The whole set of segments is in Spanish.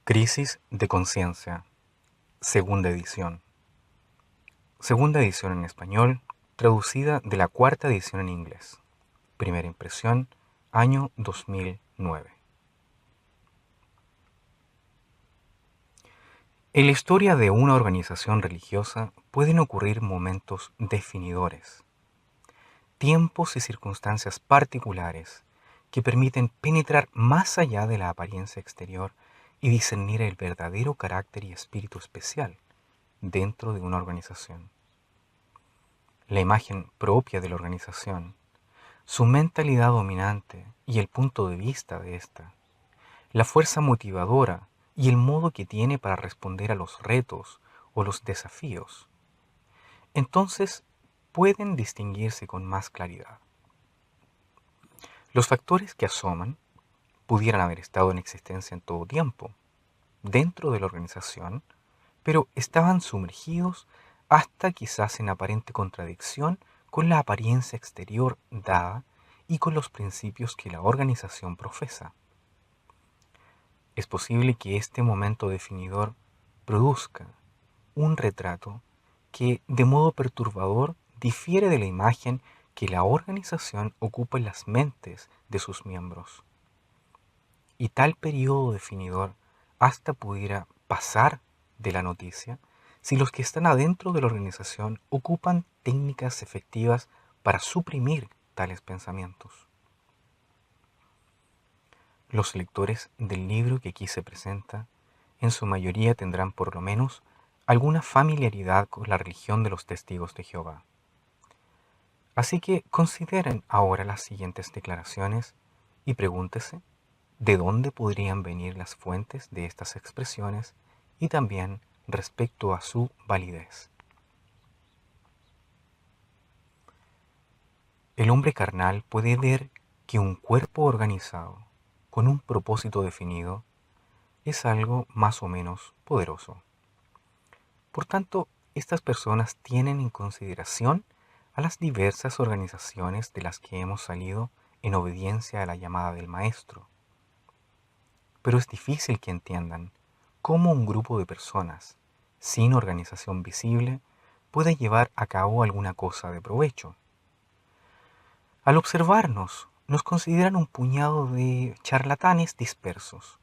Crisis de conciencia, segunda edición. Segunda edición en español, traducida de la cuarta edición en inglés. Primera impresión, año 2009. En la historia de una organización religiosa pueden ocurrir momentos definidores, tiempos y circunstancias particulares que permiten penetrar más allá de la apariencia exterior y discernir el verdadero carácter y espíritu especial dentro de una organización. La imagen propia de la organización, su mentalidad dominante y el punto de vista de ésta, la fuerza motivadora y el modo que tiene para responder a los retos o los desafíos, entonces pueden distinguirse con más claridad. Los factores que asoman pudieran haber estado en existencia en todo tiempo, dentro de la organización, pero estaban sumergidos hasta quizás en aparente contradicción con la apariencia exterior dada y con los principios que la organización profesa. Es posible que este momento definidor produzca un retrato que de modo perturbador difiere de la imagen que la organización ocupa en las mentes de sus miembros. Y tal periodo definidor hasta pudiera pasar de la noticia si los que están adentro de la organización ocupan técnicas efectivas para suprimir tales pensamientos. Los lectores del libro que aquí se presenta, en su mayoría tendrán por lo menos alguna familiaridad con la religión de los testigos de Jehová. Así que consideren ahora las siguientes declaraciones y pregúntese de dónde podrían venir las fuentes de estas expresiones y también respecto a su validez. El hombre carnal puede ver que un cuerpo organizado, con un propósito definido, es algo más o menos poderoso. Por tanto, estas personas tienen en consideración a las diversas organizaciones de las que hemos salido en obediencia a la llamada del Maestro. Pero es difícil que entiendan cómo un grupo de personas sin organización visible puede llevar a cabo alguna cosa de provecho. Al observarnos, nos consideran un puñado de charlatanes dispersos,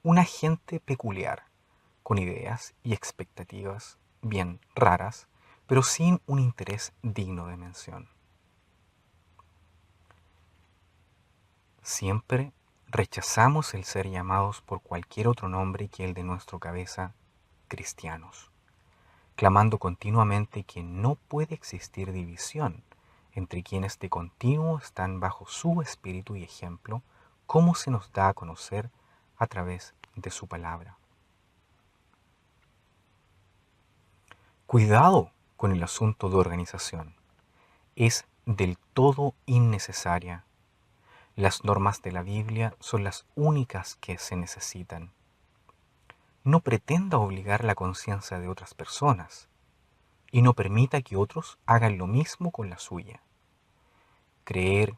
una gente peculiar, con ideas y expectativas bien raras, pero sin un interés digno de mención. Siempre rechazamos el ser llamados por cualquier otro nombre que el de nuestro cabeza, cristianos, clamando continuamente que no puede existir división entre quienes de continuo están bajo su espíritu y ejemplo, como se nos da a conocer a través de su palabra. Cuidado con el asunto de organización. Es del todo innecesaria. Las normas de la Biblia son las únicas que se necesitan. No pretenda obligar la conciencia de otras personas y no permita que otros hagan lo mismo con la suya. Creer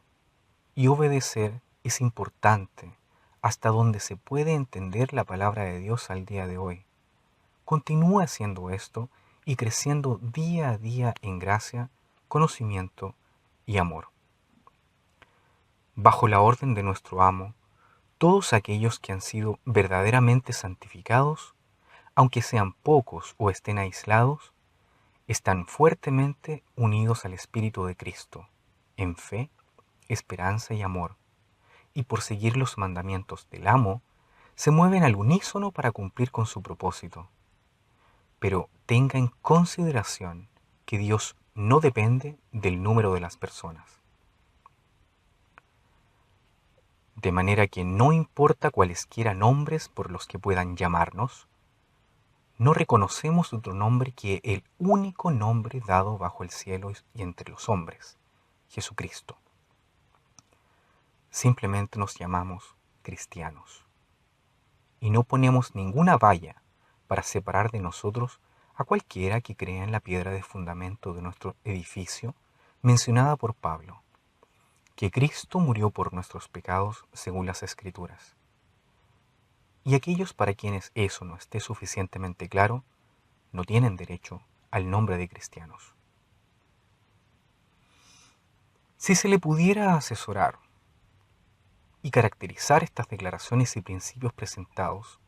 y obedecer es importante hasta donde se puede entender la palabra de Dios al día de hoy. Continúe haciendo esto y creciendo día a día en gracia, conocimiento y amor. Bajo la orden de nuestro amo, todos aquellos que han sido verdaderamente santificados, aunque sean pocos o estén aislados, están fuertemente unidos al Espíritu de Cristo, en fe, esperanza y amor, y por seguir los mandamientos del amo, se mueven al unísono para cumplir con su propósito. Pero tenga en consideración que Dios no depende del número de las personas. De manera que no importa cualesquiera nombres por los que puedan llamarnos, no reconocemos otro nombre que el único nombre dado bajo el cielo y entre los hombres, Jesucristo. Simplemente nos llamamos cristianos y no ponemos ninguna valla para separar de nosotros a cualquiera que crea en la piedra de fundamento de nuestro edificio mencionada por Pablo, que Cristo murió por nuestros pecados según las Escrituras, y aquellos para quienes eso no esté suficientemente claro, no tienen derecho al nombre de cristianos. Si se le pudiera asesorar y caracterizar estas declaraciones y principios presentados,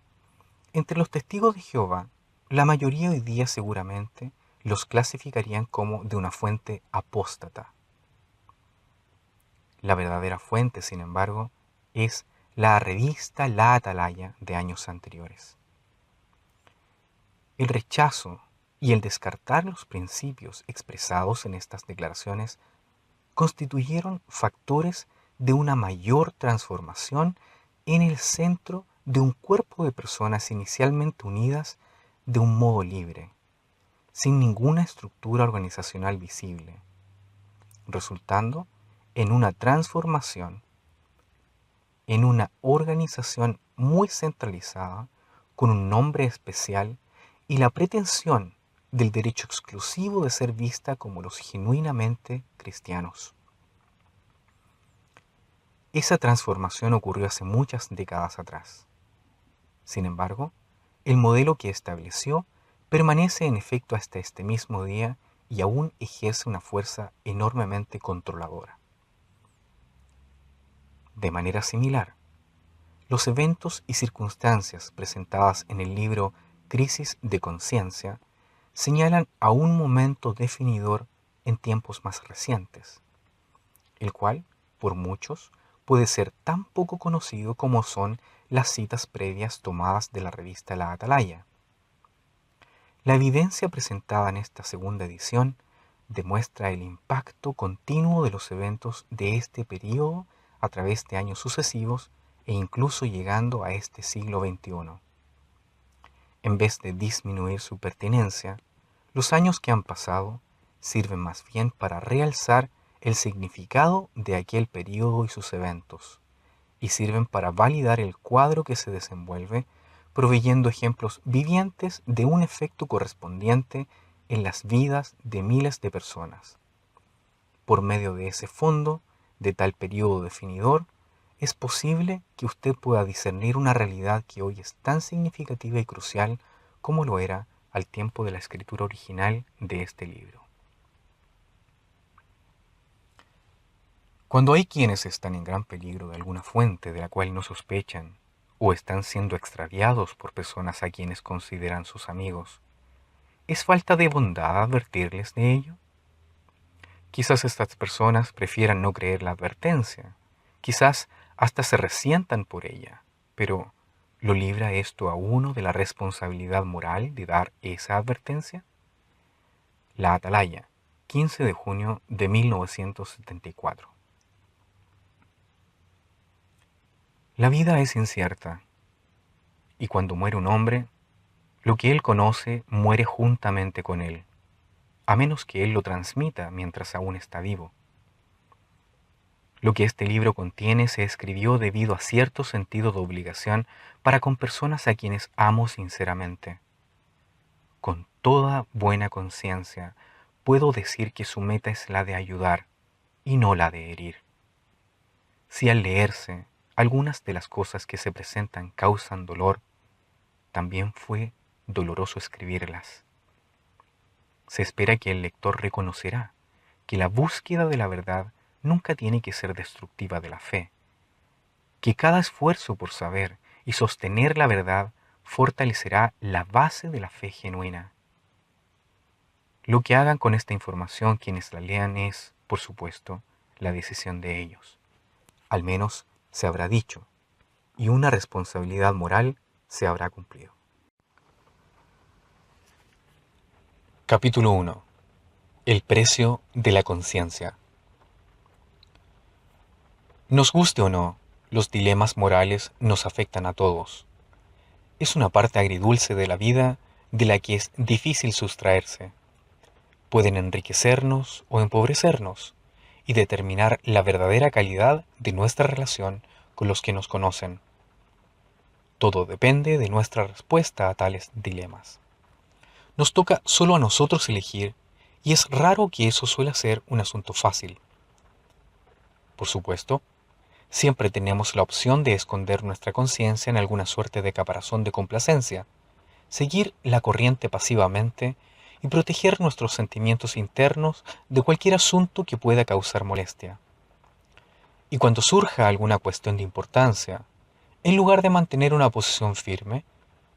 entre los testigos de Jehová, la mayoría hoy día seguramente los clasificarían como de una fuente apóstata. La verdadera fuente, sin embargo, es la revista La Atalaya de años anteriores. El rechazo y el descartar los principios expresados en estas declaraciones constituyeron factores de una mayor transformación en el centro de un cuerpo de personas inicialmente unidas de un modo libre, sin ninguna estructura organizacional visible, resultando en una transformación en una organización muy centralizada, con un nombre especial y la pretensión del derecho exclusivo de ser vista como los genuinamente cristianos. Esa transformación ocurrió hace muchas décadas atrás. Sin embargo, el modelo que estableció permanece en efecto hasta este mismo día y aún ejerce una fuerza enormemente controladora. De manera similar, los eventos y circunstancias presentadas en el libro Crisis de Conciencia señalan a un momento definidor en tiempos más recientes, el cual, por muchos, puede ser tan poco conocido como son las citas previas tomadas de la revista La Atalaya. La evidencia presentada en esta segunda edición demuestra el impacto continuo de los eventos de este período a través de años sucesivos e incluso llegando a este siglo XXI. En vez de disminuir su pertinencia, los años que han pasado sirven más bien para realzar el significado de aquel período y sus eventos, y sirven para validar el cuadro que se desenvuelve, proveyendo ejemplos vivientes de un efecto correspondiente en las vidas de miles de personas. Por medio de ese fondo, de tal período definidor, es posible que usted pueda discernir una realidad que hoy es tan significativa y crucial como lo era al tiempo de la escritura original de este libro. Cuando hay quienes están en gran peligro de alguna fuente de la cual no sospechan, o están siendo extraviados por personas a quienes consideran sus amigos, ¿es falta de bondad advertirles de ello? Quizás estas personas prefieran no creer la advertencia, quizás hasta se resientan por ella, pero ¿lo libra esto a uno de la responsabilidad moral de dar esa advertencia? La Atalaya, 15 de junio de 1974. La vida es incierta, y cuando muere un hombre, lo que él conoce muere juntamente con él, a menos que él lo transmita mientras aún está vivo. Lo que este libro contiene se escribió debido a cierto sentido de obligación para con personas a quienes amo sinceramente. Con toda buena conciencia, puedo decir que su meta es la de ayudar y no la de herir. Si al leerse algunas de las cosas que se presentan causan dolor, también fue doloroso escribirlas. Se espera que el lector reconocerá que la búsqueda de la verdad nunca tiene que ser destructiva de la fe, que cada esfuerzo por saber y sostener la verdad fortalecerá la base de la fe genuina. Lo que hagan con esta información quienes la lean es, por supuesto, la decisión de ellos. Al menos se habrá dicho, y una responsabilidad moral se habrá cumplido. Capítulo 1. El precio de la conciencia. Nos guste o no, los dilemas morales nos afectan a todos. Es una parte agridulce de la vida de la que es difícil sustraerse. Pueden enriquecernos o empobrecernos y determinar la verdadera calidad de nuestra relación con los que nos conocen. Todo depende de nuestra respuesta a tales dilemas. Nos toca solo a nosotros elegir y es raro que eso suele ser un asunto fácil. Por supuesto, Siempre tenemos la opción de esconder nuestra conciencia en alguna suerte de caparazón de complacencia, seguir la corriente pasivamente y proteger nuestros sentimientos internos de cualquier asunto que pueda causar molestia. Y cuando surja alguna cuestión de importancia, en lugar de mantener una posición firme,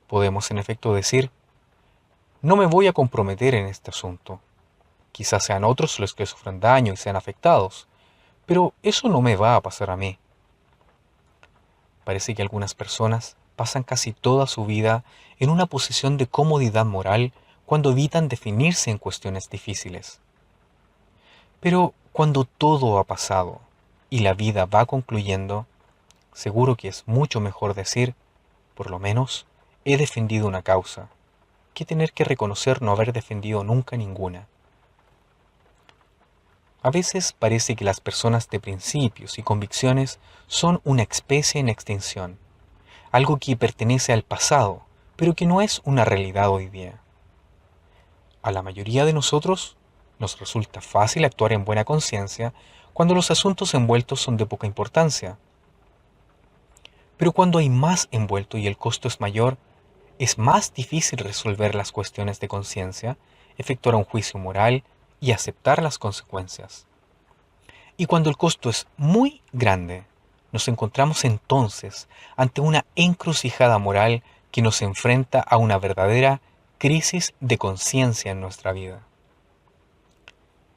podemos en efecto decir, no me voy a comprometer en este asunto. Quizás sean otros los que sufran daño y sean afectados, pero eso no me va a pasar a mí. Parece que algunas personas pasan casi toda su vida en una posición de comodidad moral cuando evitan definirse en cuestiones difíciles. Pero cuando todo ha pasado y la vida va concluyendo, seguro que es mucho mejor decir, por lo menos, he defendido una causa, que tener que reconocer no haber defendido nunca ninguna. A veces parece que las personas de principios y convicciones son una especie en extinción, algo que pertenece al pasado, pero que no es una realidad hoy día. A la mayoría de nosotros nos resulta fácil actuar en buena conciencia cuando los asuntos envueltos son de poca importancia. Pero cuando hay más envuelto y el costo es mayor, es más difícil resolver las cuestiones de conciencia, efectuar un juicio moral y aceptar las consecuencias. Y cuando el costo es muy grande, nos encontramos entonces ante una encrucijada moral que nos enfrenta a una verdadera crisis de conciencia en nuestra vida.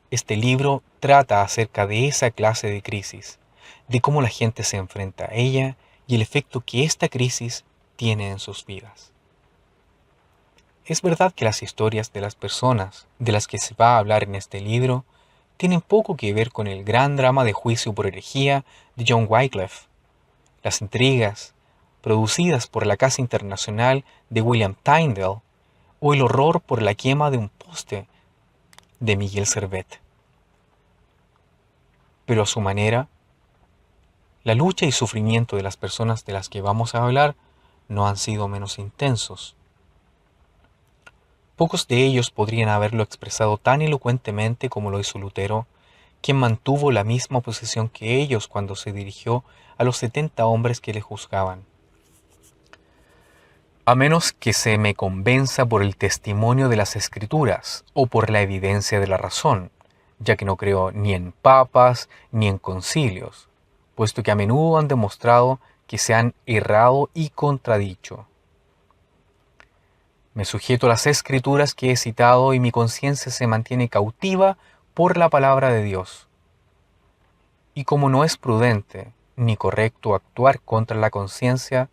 Este libro trata acerca de esa clase de crisis, de cómo la gente se enfrenta a ella y el efecto que esta crisis tiene en sus vidas. Es verdad que las historias de las personas de las que se va a hablar en este libro tienen poco que ver con el gran drama de juicio por herejía de John Wycliffe, las intrigas producidas por la Casa Internacional de William Tyndale o el horror por la quema de un poste de Miguel Servet. Pero a su manera, la lucha y sufrimiento de las personas de las que vamos a hablar no han sido menos intensos. Pocos de ellos podrían haberlo expresado tan elocuentemente como lo hizo Lutero, quien mantuvo la misma posición que ellos cuando se dirigió a los 70 hombres que le juzgaban. A menos que se me convenza por el testimonio de las Escrituras o por la evidencia de la razón, ya que no creo ni en papas ni en concilios, puesto que a menudo han demostrado que se han errado y contradicho. Me sujeto a las Escrituras que he citado y mi conciencia se mantiene cautiva por la palabra de Dios. Y como no es prudente ni correcto actuar contra la conciencia,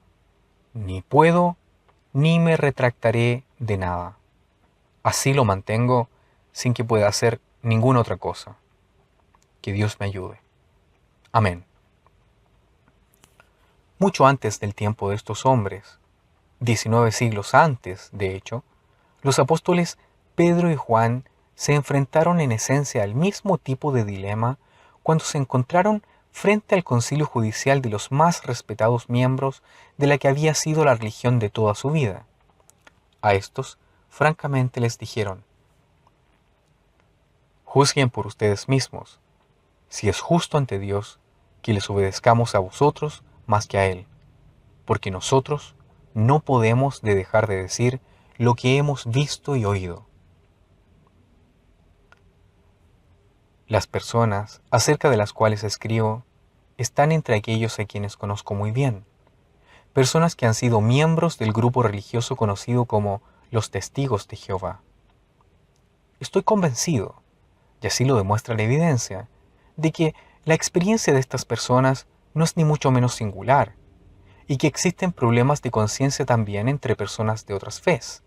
ni puedo ni me retractaré de nada. Así lo mantengo sin que pueda hacer ninguna otra cosa. Que Dios me ayude. Amén. Mucho antes del tiempo de estos hombres, 19 siglos antes, de hecho, los apóstoles Pedro y Juan se enfrentaron en esencia al mismo tipo de dilema cuando se encontraron frente al concilio judicial de los más respetados miembros de la que había sido la religión de toda su vida. A estos, francamente les dijeron, juzguen por ustedes mismos, si es justo ante Dios que les obedezcamos a vosotros más que a Él, porque nosotros no podemos dejar de decir lo que hemos visto y oído. Las personas acerca de las cuales escribo están entre aquellos a quienes conozco muy bien, personas que han sido miembros del grupo religioso conocido como los Testigos de Jehová. Estoy convencido, y así lo demuestra la evidencia, de que la experiencia de estas personas no es ni mucho menos singular, y que existen problemas de conciencia también entre personas de otras fes.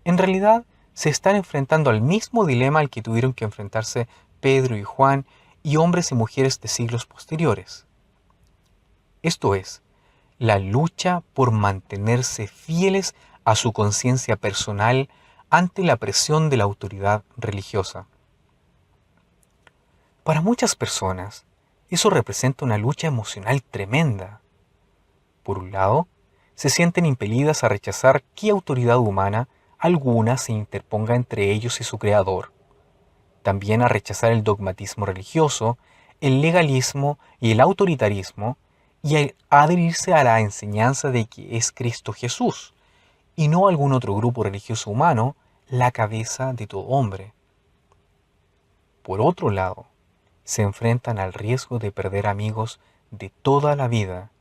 En realidad, se están enfrentando al mismo dilema al que tuvieron que enfrentarse Pedro y Juan y hombres y mujeres de siglos posteriores. Esto es, la lucha por mantenerse fieles a su conciencia personal ante la presión de la autoridad religiosa. Para muchas personas, eso representa una lucha emocional tremenda. Por un lado, se sienten impelidas a rechazar que autoridad humana alguna se interponga entre ellos y su Creador, también a rechazar el dogmatismo religioso el legalismo y el autoritarismo y adherirse a la enseñanza de que es Cristo Jesús, y no algún otro grupo religioso humano, la cabeza de todo hombre. Por otro lado, se enfrentan al riesgo de perder amigos de toda la vida,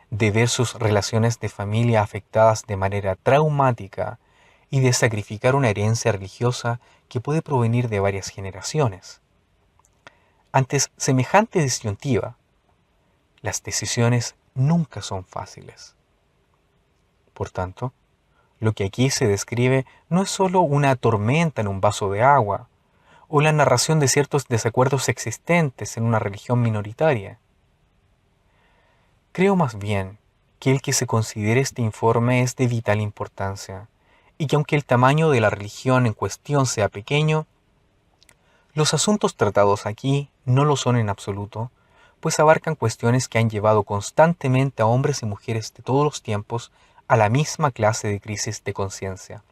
de ver sus relaciones de familia afectadas de manera traumática y de sacrificar una herencia religiosa que puede provenir de varias generaciones. Ante semejante disyuntiva, las decisiones nunca son fáciles. Por tanto, lo que aquí se describe no es solo una tormenta en un vaso de agua, o la narración de ciertos desacuerdos existentes en una religión minoritaria. Creo más bien que el que se considere este informe es de vital importancia, y que aunque el tamaño de la religión en cuestión sea pequeño, los asuntos tratados aquí no lo son en absoluto, pues abarcan cuestiones que han llevado constantemente a hombres y mujeres de todos los tiempos a la misma clase de crisis de conciencia.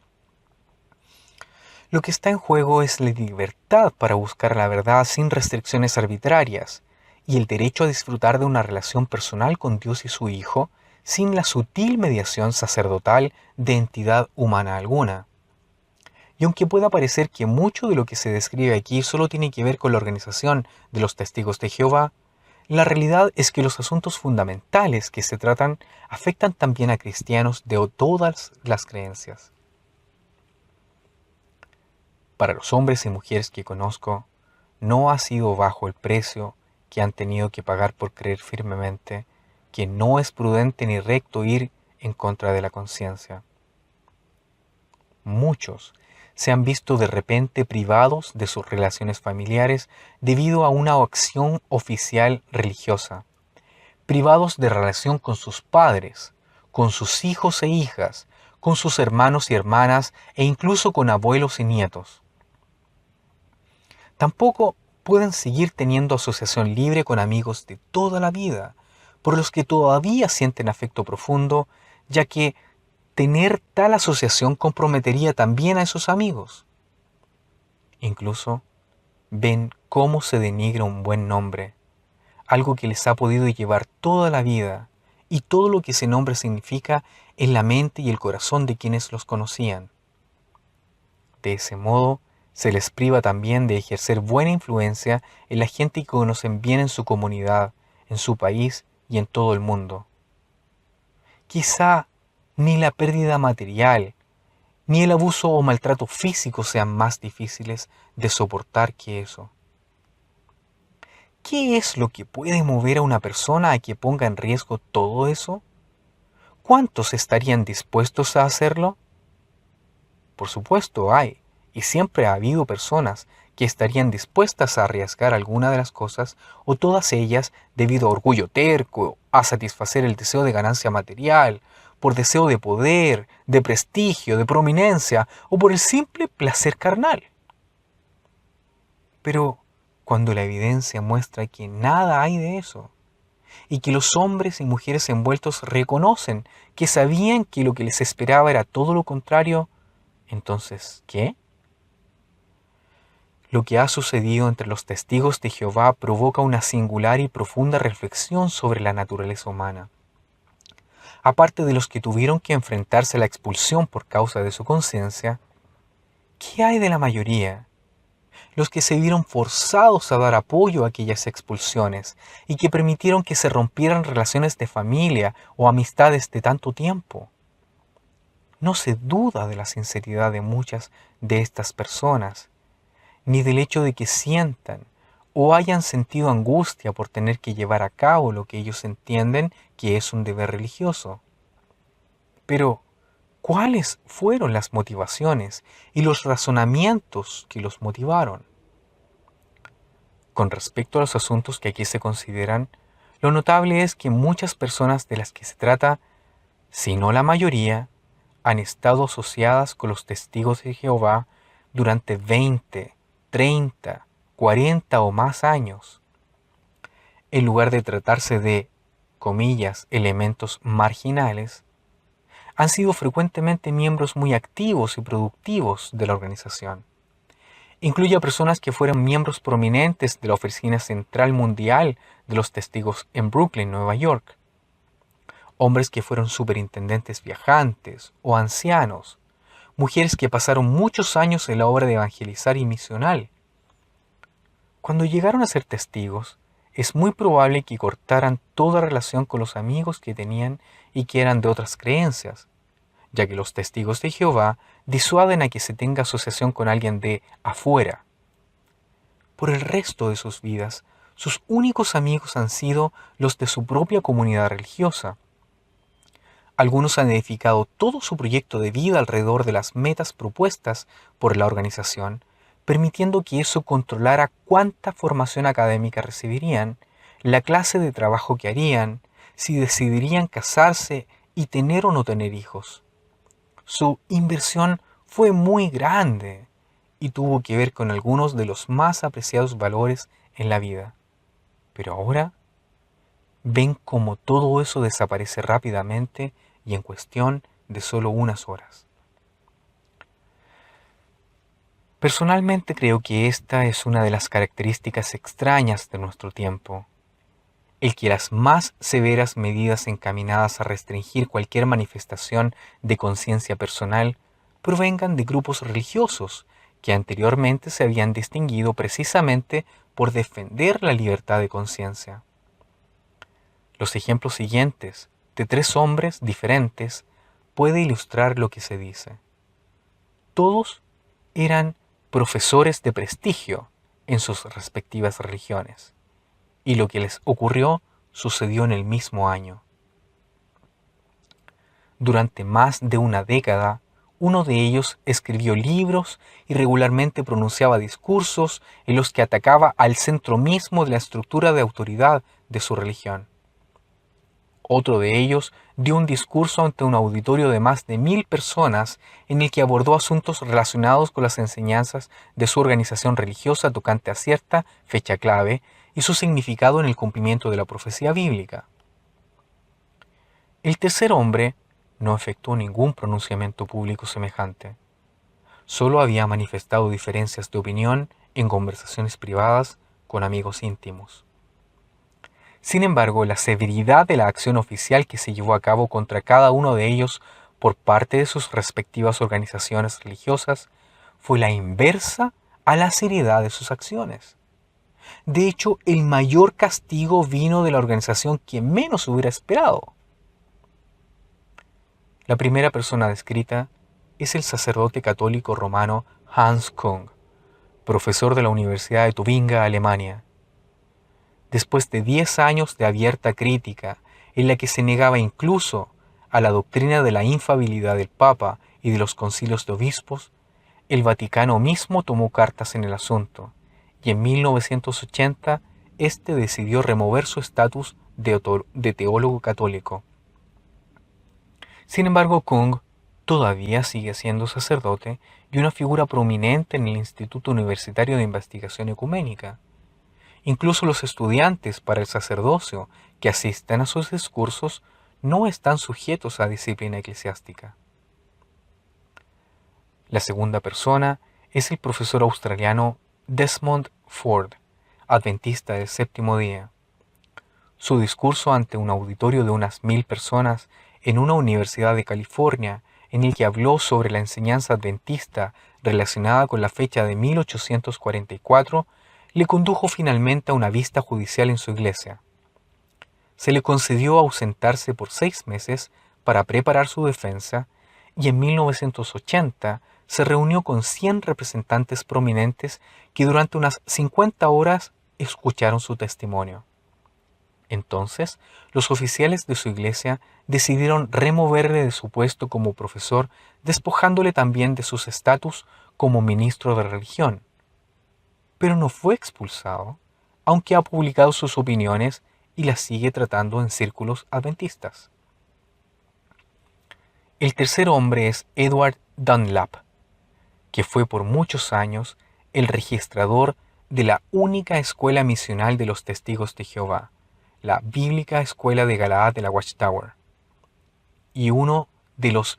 Lo que está en juego es la libertad para buscar la verdad sin restricciones arbitrarias y el derecho a disfrutar de una relación personal con Dios y su Hijo sin la sutil mediación sacerdotal de entidad humana alguna. Y aunque pueda parecer que mucho de lo que se describe aquí solo tiene que ver con la organización de los testigos de Jehová, la realidad es que los asuntos fundamentales que se tratan afectan también a cristianos de todas las creencias. Para los hombres y mujeres que conozco, no ha sido bajo el precio que han tenido que pagar por creer firmemente que no es prudente ni recto ir en contra de la conciencia. Muchos se han visto de repente privados de sus relaciones familiares debido a una acción oficial religiosa, privados de relación con sus padres, con sus hijos e hijas, con sus hermanos y hermanas e incluso con abuelos y nietos. Tampoco pueden seguir teniendo asociación libre con amigos de toda la vida, por los que todavía sienten afecto profundo, ya que tener tal asociación comprometería también a esos amigos. Incluso ven cómo se denigra un buen nombre, algo que les ha podido llevar toda la vida, y todo lo que ese nombre significa en la mente y el corazón de quienes los conocían. De ese modo, se les priva también de ejercer buena influencia en la gente que conocen bien en su comunidad, en su país y en todo el mundo. Quizá ni la pérdida material, ni el abuso o maltrato físico sean más difíciles de soportar que eso. ¿Qué es lo que puede mover a una persona a que ponga en riesgo todo eso? ¿Cuántos estarían dispuestos a hacerlo? Por supuesto hay, y siempre ha habido personas que estarían dispuestas a arriesgar alguna de las cosas o todas ellas debido a orgullo terco, a satisfacer el deseo de ganancia material, por deseo de poder, de prestigio, de prominencia o por el simple placer carnal. Pero cuando la evidencia muestra que nada hay de eso, y que los hombres y mujeres envueltos reconocen que sabían que lo que les esperaba era todo lo contrario, entonces, ¿qué? Lo que ha sucedido entre los testigos de Jehová provoca una singular y profunda reflexión sobre la naturaleza humana. Aparte de los que tuvieron que enfrentarse a la expulsión por causa de su conciencia, ¿qué hay de la mayoría? Los que se vieron forzados a dar apoyo a aquellas expulsiones y que permitieron que se rompieran relaciones de familia o amistades de tanto tiempo. No se duda de la sinceridad de muchas de estas personas, ni del hecho de que sientan o hayan sentido angustia por tener que llevar a cabo lo que ellos entienden que es un deber religioso. Pero, ¿cuáles fueron las motivaciones y los razonamientos que los motivaron? Con respecto a los asuntos que aquí se consideran, lo notable es que muchas personas de las que se trata, si no la mayoría, han estado asociadas con los testigos de Jehová durante 20, 30, 40 o más años. En lugar de tratarse de, comillas, elementos marginales, han sido frecuentemente miembros muy activos y productivos de la organización. Incluye a personas que fueron miembros prominentes de la Oficina Central Mundial de los Testigos en Brooklyn, Nueva York, hombres que fueron superintendentes viajantes o ancianos, mujeres que pasaron muchos años en la obra de evangelizar y misional. Cuando llegaron a ser testigos, es muy probable que cortaran toda relación con los amigos que tenían y que eran de otras creencias, ya que los testigos de Jehová disuaden a que se tenga asociación con alguien de afuera. Por el resto de sus vidas, sus únicos amigos han sido los de su propia comunidad religiosa. Algunos han edificado todo su proyecto de vida alrededor de las metas propuestas por la organización, permitiendo que eso controlara cuánta formación académica recibirían, la clase de trabajo que harían, si decidirían casarse y tener o no tener hijos. Su inversión fue muy grande y tuvo que ver con algunos de los más apreciados valores en la vida. Pero ahora ven cómo todo eso desaparece rápidamente y en cuestión de solo unas horas. Personalmente creo que esta es una de las características extrañas de nuestro tiempo, el que las más severas medidas encaminadas a restringir cualquier manifestación de conciencia personal provengan de grupos religiosos que anteriormente se habían distinguido precisamente por defender la libertad de conciencia. Los ejemplos siguientes de 3 hombres diferentes puede ilustrar lo que se dice. Todos eran profesores de prestigio en sus respectivas religiones, y lo que les ocurrió sucedió en el mismo año. Durante más de una década, uno de ellos escribió libros y regularmente pronunciaba discursos en los que atacaba al centro mismo de la estructura de autoridad de su religión. Otro de ellos dio un discurso ante un auditorio de más de 1000 personas en el que abordó asuntos relacionados con las enseñanzas de su organización religiosa tocante a cierta fecha clave y su significado en el cumplimiento de la profecía bíblica. El tercer hombre no efectuó ningún pronunciamiento público semejante. Solo había manifestado diferencias de opinión en conversaciones privadas con amigos íntimos. Sin embargo, la severidad de la acción oficial que se llevó a cabo contra cada uno de ellos por parte de sus respectivas organizaciones religiosas fue la inversa a la seriedad de sus acciones. De hecho, el mayor castigo vino de la organización que menos hubiera esperado. La primera persona descrita es el sacerdote católico romano Hans Kung, profesor de la Universidad de Tubinga, Alemania. Después de 10 años de abierta crítica, en la que se negaba incluso a la doctrina de la infalibilidad del Papa y de los concilios de obispos, el Vaticano mismo tomó cartas en el asunto, y en 1980 este decidió remover su estatus de teólogo católico. Sin embargo, Kung todavía sigue siendo sacerdote y una figura prominente en el Instituto Universitario de Investigación Ecuménica. Incluso los estudiantes para el sacerdocio que asisten a sus discursos no están sujetos a disciplina eclesiástica. La segunda persona es el profesor australiano Desmond Ford, adventista del séptimo día. Su discurso ante un auditorio de unas 1000 personas en una universidad de California, en el que habló sobre la enseñanza adventista relacionada con la fecha de 1844, le condujo finalmente a una vista judicial en su iglesia. Se le concedió ausentarse por 6 meses para preparar su defensa y en 1980 se reunió con 100 representantes prominentes que durante unas 50 horas escucharon su testimonio. Entonces, los oficiales de su iglesia decidieron removerle de su puesto como profesor, despojándole también de sus estatus como ministro de religión. Pero no fue expulsado, aunque ha publicado sus opiniones y las sigue tratando en círculos adventistas. El tercer hombre es Edward Dunlap, que fue por muchos años el registrador de la única escuela misional de los Testigos de Jehová, la Bíblica Escuela de Galaad de la Watchtower, y uno de los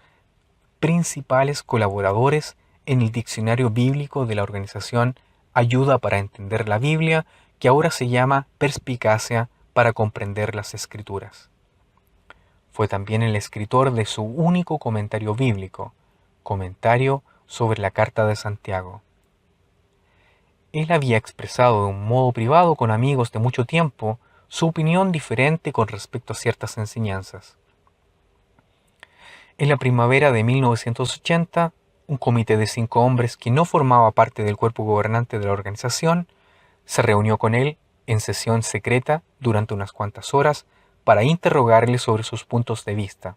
principales colaboradores en el diccionario bíblico de la organización Ayuda para entender la Biblia, que ahora se llama Perspicacia para comprender las Escrituras. Fue también el escritor de su único comentario bíblico, Comentario sobre la Carta de Santiago. Él había expresado de un modo privado con amigos de mucho tiempo su opinión diferente con respecto a ciertas enseñanzas. En la primavera de 1980, un comité de 5 hombres que no formaba parte del cuerpo gobernante de la organización se reunió con él en sesión secreta durante unas cuantas horas para interrogarle sobre sus puntos de vista.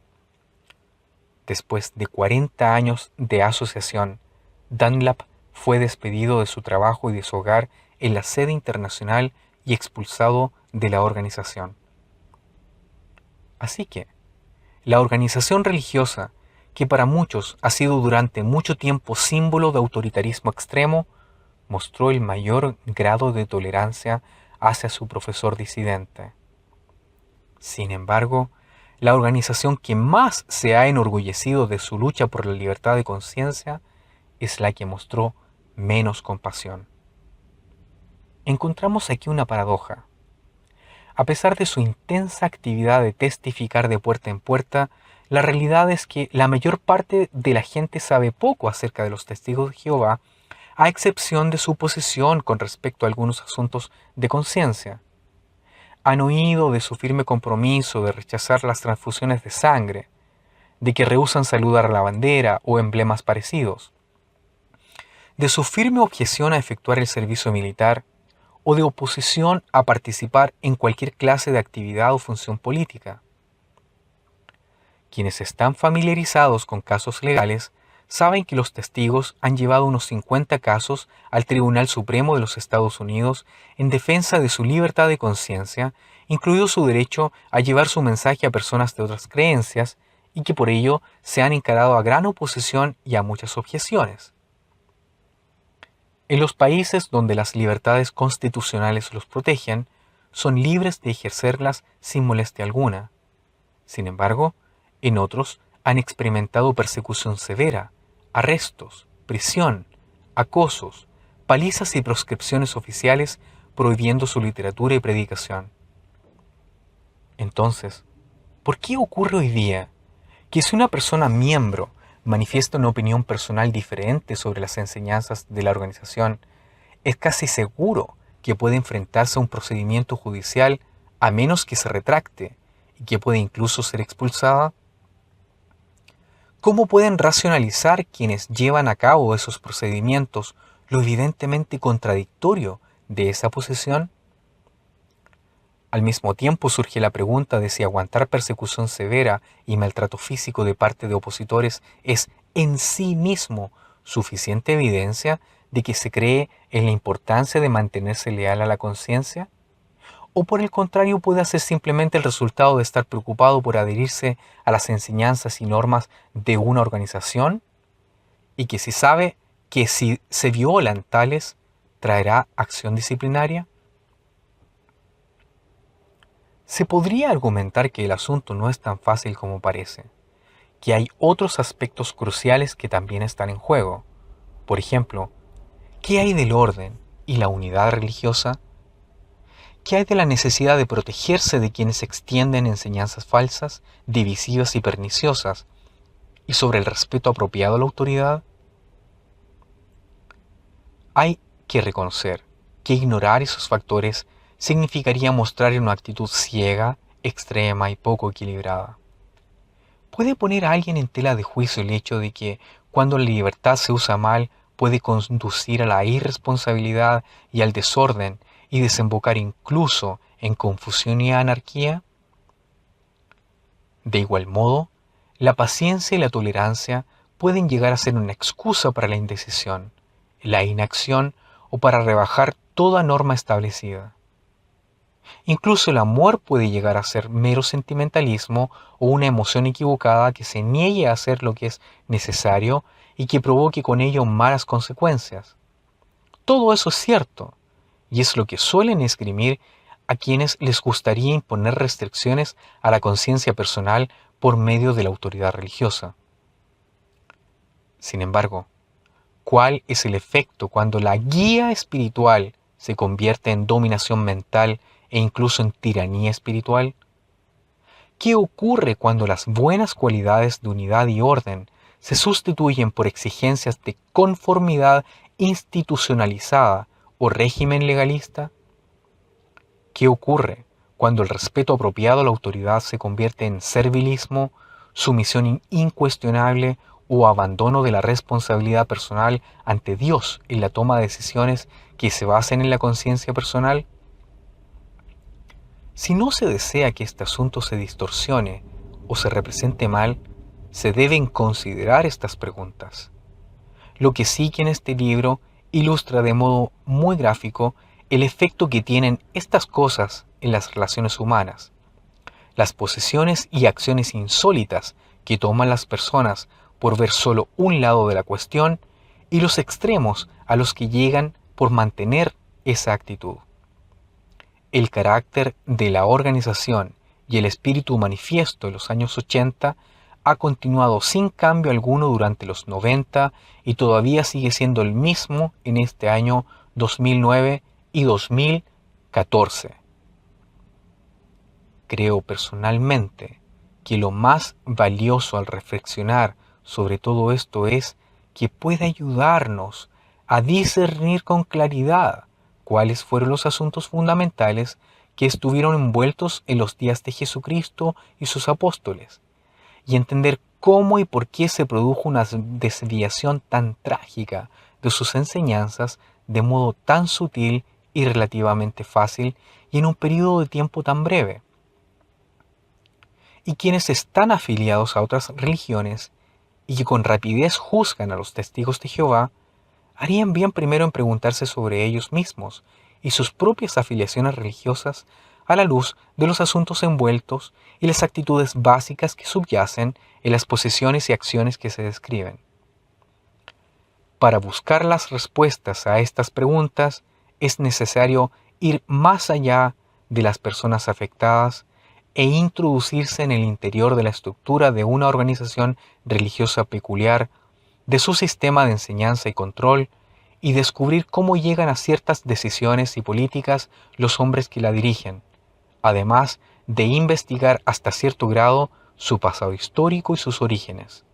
Después de 40 años de asociación, Dunlap fue despedido de su trabajo y de su hogar en la sede internacional y expulsado de la organización. Así que, la organización religiosa, que para muchos ha sido durante mucho tiempo símbolo de autoritarismo extremo, mostró el mayor grado de tolerancia hacia su profesor disidente. Sin embargo, la organización que más se ha enorgullecido de su lucha por la libertad de conciencia es la que mostró menos compasión. Encontramos aquí una paradoja. A pesar de su intensa actividad de testificar de puerta en puerta, la realidad es que la mayor parte de la gente sabe poco acerca de los testigos de Jehová, a excepción de su posición con respecto a algunos asuntos de conciencia. Han oído de su firme compromiso de rechazar las transfusiones de sangre, de que rehúsan saludar a la bandera o emblemas parecidos, de su firme objeción a efectuar el servicio militar, o de oposición a participar en cualquier clase de actividad o función política. Quienes están familiarizados con casos legales saben que los testigos han llevado unos 50 casos al Tribunal Supremo de los Estados Unidos en defensa de su libertad de conciencia, incluido su derecho a llevar su mensaje a personas de otras creencias, y que por ello se han encarado a gran oposición y a muchas objeciones. En los países donde las libertades constitucionales los protegen, son libres de ejercerlas sin molestia alguna. Sin embargo, en otros han experimentado persecución severa, arrestos, prisión, acosos, palizas y proscripciones oficiales prohibiendo su literatura y predicación. Entonces, ¿por qué ocurre hoy día que si una persona miembro manifiesta una opinión personal diferente sobre las enseñanzas de la organización, es casi seguro que puede enfrentarse a un procedimiento judicial a menos que se retracte y que puede incluso ser expulsada? ¿Cómo pueden racionalizar quienes llevan a cabo esos procedimientos lo evidentemente contradictorio de esa posición? Al mismo tiempo surge la pregunta de si aguantar persecución severa y maltrato físico de parte de opositores es en sí mismo suficiente evidencia de que se cree en la importancia de mantenerse leal a la conciencia, o por el contrario puede ser simplemente el resultado de estar preocupado por adherirse a las enseñanzas y normas de una organización, y que si sabe que si se violan tales, traerá acción disciplinaria. Se podría argumentar que el asunto no es tan fácil como parece, que hay otros aspectos cruciales que también están en juego. Por ejemplo, ¿qué hay del orden y la unidad religiosa? ¿Qué hay de la necesidad de protegerse de quienes extienden enseñanzas falsas, divisivas y perniciosas, y sobre el respeto apropiado a la autoridad? Hay que reconocer que ignorar esos factores significaría mostrar una actitud ciega, extrema y poco equilibrada. ¿Puede poner a alguien en tela de juicio el hecho de que, cuando la libertad se usa mal, puede conducir a la irresponsabilidad y al desorden y desembocar incluso en confusión y anarquía? De igual modo, la paciencia y la tolerancia pueden llegar a ser una excusa para la indecisión, la inacción o para rebajar toda norma establecida. Incluso el amor puede llegar a ser mero sentimentalismo o una emoción equivocada que se niegue a hacer lo que es necesario y que provoque con ello malas consecuencias. Todo eso es cierto, y es lo que suelen esgrimir a quienes les gustaría imponer restricciones a la conciencia personal por medio de la autoridad religiosa. Sin embargo, ¿Cuál es el efecto cuando la guía espiritual se convierte en dominación mental e incluso en tiranía espiritual? ¿Qué ocurre cuando las buenas cualidades de unidad y orden se sustituyen por exigencias de conformidad institucionalizada o régimen legalista? ¿Qué ocurre cuando el respeto apropiado a la autoridad se convierte en servilismo, sumisión incuestionable o abandono de la responsabilidad personal ante Dios en la toma de decisiones que se basen en la conciencia personal? Si no se desea que este asunto se distorsione o se represente mal, se deben considerar estas preguntas. Lo que sigue en este libro ilustra de modo muy gráfico el efecto que tienen estas cosas en las relaciones humanas, las posesiones y acciones insólitas que toman las personas por ver solo un lado de la cuestión y los extremos a los que llegan por mantener esa actitud. El carácter de la organización y el espíritu manifiesto de los años 80 ha continuado sin cambio alguno durante los 90 y todavía sigue siendo el mismo en este año 2009 y 2014. Creo personalmente que lo más valioso al reflexionar sobre todo esto es que puede ayudarnos a discernir con claridad cuáles fueron los asuntos fundamentales que estuvieron envueltos en los días de Jesucristo y sus apóstoles, y entender cómo y por qué se produjo una desviación tan trágica de sus enseñanzas de modo tan sutil y relativamente fácil y en un periodo de tiempo tan breve. Y quienes están afiliados a otras religiones y que con rapidez juzgan a los testigos de Jehová, harían bien primero en preguntarse sobre ellos mismos y sus propias afiliaciones religiosas a la luz de los asuntos envueltos y las actitudes básicas que subyacen en las posiciones y acciones que se describen. Para buscar las respuestas a estas preguntas es necesario ir más allá de las personas afectadas e introducirse en el interior de la estructura de una organización religiosa peculiar, de su sistema de enseñanza y control, y descubrir cómo llegan a ciertas decisiones y políticas los hombres que la dirigen, además de investigar hasta cierto grado su pasado histórico y sus orígenes.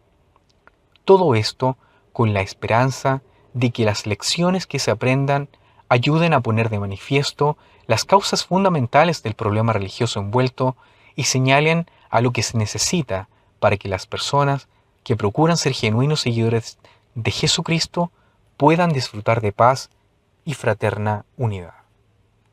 Todo esto con la esperanza de que las lecciones que se aprendan ayuden a poner de manifiesto las causas fundamentales del problema religioso envuelto y señalen a lo que se necesita para que las personas que procuran ser genuinos seguidores de Jesucristo puedan disfrutar de paz y fraterna unidad.